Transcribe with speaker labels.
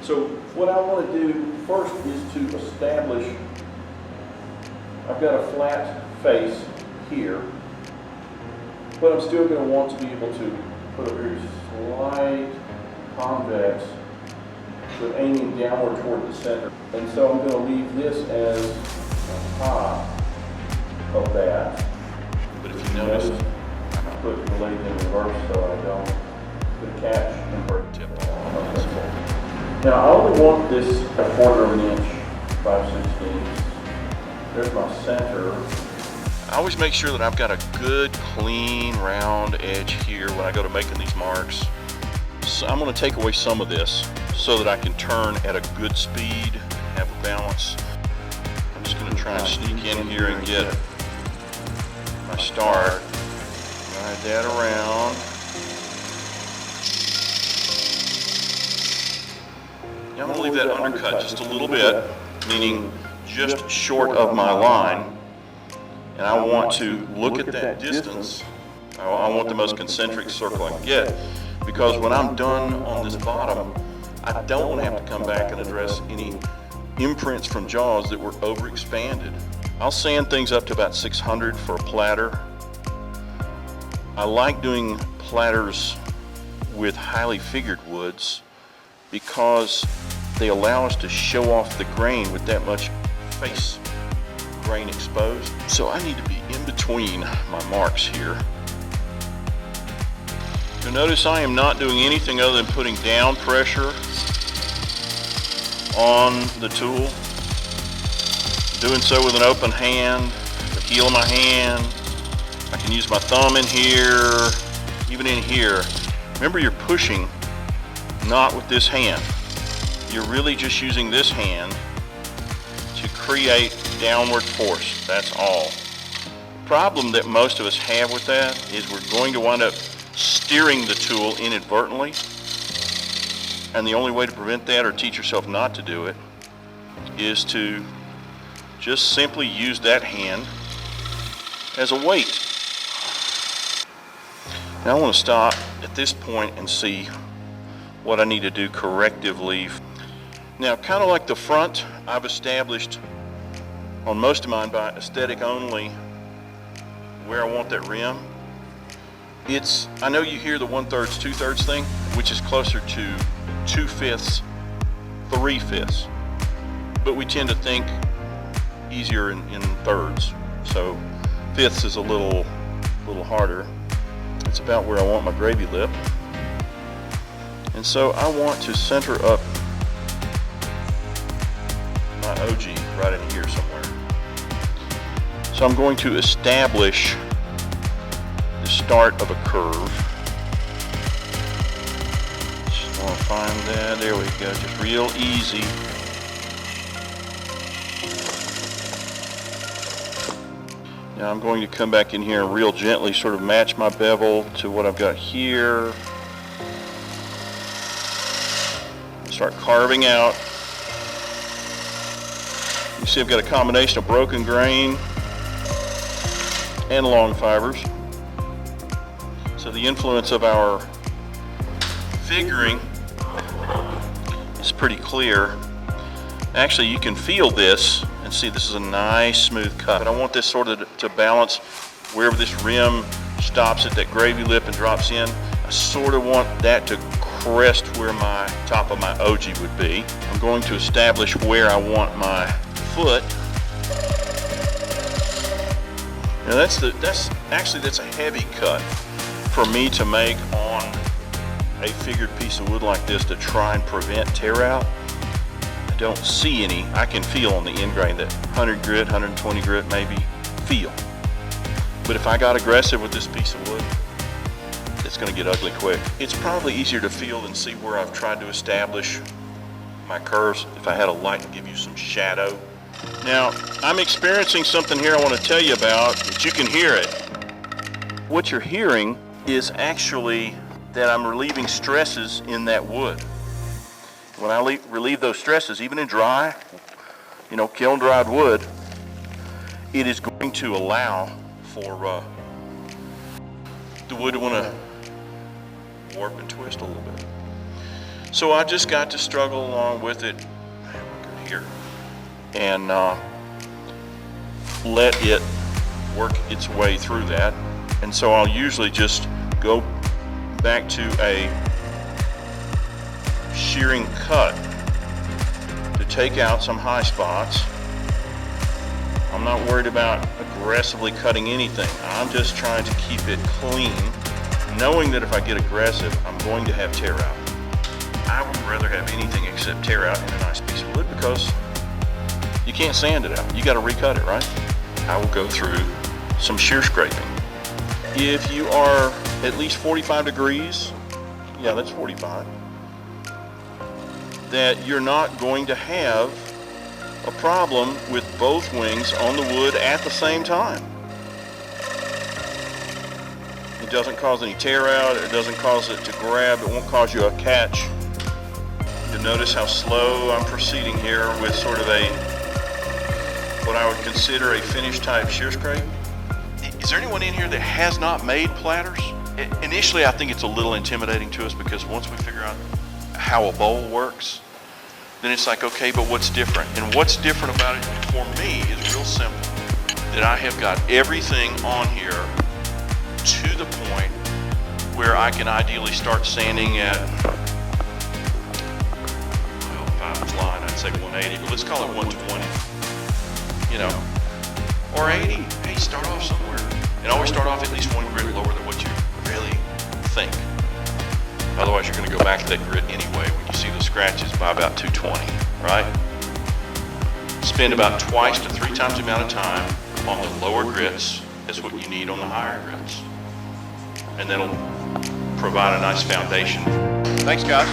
Speaker 1: So what I want to do first is to establish, I've got a flat face here, but I'm still going to want to be able to put a very slight convex, but aiming downward toward the center. And so I'm going to leave this as the top of that.
Speaker 2: But if you notice,
Speaker 1: I put the blade in reverse so I don't the catch and break tip. Now I only want this 1/4 of an inch, 5/16. There's my center.
Speaker 2: I always make sure that I've got a good, clean, round edge here when I go to making these marks. So I'm going to take away some of this so that I can turn at a good speed, have a balance. I'm just going to try and sneak in here and get my start. Ride that around. Now I'm going to leave that undercut just a little bit, meaning just short of my line. And I want to look at that distance. I want the most concentric circle I can get, because when I'm done on this bottom, I don't want to have to come back and address any imprints from jaws that were overexpanded. I'll sand things up to about 600 for a platter. I like doing platters with highly figured woods because they allow us to show off the grain with that much face grain exposed. So I need to be in between my marks here. You'll notice I am not doing anything other than putting down pressure on the tool. Doing so with an open hand, the heel of my hand. I can use my thumb in here, even in here. Remember, you're pushing not with this hand. You're really just using this hand to create downward force, that's all. The problem that most of us have with that is we're going to wind up steering the tool inadvertently, and the only way to prevent that or teach yourself not to do it is to just simply use that hand as a weight. Now I want to stop at this point and see what I need to do correctively. Now, kind of like the front, I've established on most of mine by aesthetic only where I want that rim. I know you hear the 1/3, 2/3 thing, which is closer to 2/5, 3/5, but we tend to think easier in thirds. So fifths is a little harder. It's about where I want my gravy lip. And so I want to center up my OG right in here somewhere. So I'm going to establish the start of a curve. Just want to find that. There we go. Just real easy. Now I'm going to come back in here and real gently sort of match my bevel to what I've got here. Start carving out. You see I've got a combination of broken grain and long fibers. So the influence of our figuring is pretty clear. Actually, you can feel this and see this is a nice smooth cut. But I want this sort of to balance wherever this rim stops at that gravy lip and drops in. I sort of want that to crest where my top of my OG would be. I'm going to establish where I want my foot. Now that's a heavy cut for me to make on a figured piece of wood like this to try and prevent tear out. I don't see any. I can feel on the end grain that 100 grit, 120 grit maybe, feel. But if I got aggressive with this piece of wood, it's going to get ugly quick. It's probably easier to feel than see where I've tried to establish my curves if I had a light to give you some shadow. Now, I'm experiencing something here I want to tell you about, that you can hear it. What you're hearing is actually that I'm relieving stresses in that wood. When I relieve those stresses, even in dry, kiln dried wood, it is going to allow for the wood to want to warp and twist a little bit. So I just got to struggle along with it here and let it work its way through that. And so I'll usually just go back to a shearing cut to take out some high spots. I'm not worried about aggressively cutting anything. I'm just trying to keep it clean, knowing that if I get aggressive, I'm going to have tear out. I would rather have anything except tear out in a nice piece of wood because you can't sand it out. You got to recut it, right? I will go through some shear scraping. If you are at least 45 degrees, yeah, that's 45, that you're not going to have a problem with both wings on the wood at the same time. It doesn't cause any tear out, it doesn't cause it to grab, it won't cause you a catch. You'll notice how slow I'm proceeding here with sort of what I would consider a finish type shear scrape. Is there anyone in here that has not made platters? Initially, I think it's a little intimidating to us because once we figure out how a bowl works, then it's like, okay, but what's different? And what's different about it for me is real simple. That I have got everything on here to the point where I can ideally start sanding at, well, if I was lying, I'd say 180, but let's call it 120. You know, or 80. Hey, start off somewhere. And always start off at least one grit lower than what you really think. Otherwise, you're going to go back to that grit anyway when you see the scratches by about 220, right? Spend about twice to 3 times the amount of time on the lower grits as what you need on the higher grits. And that'll provide a nice foundation. Thanks, guys.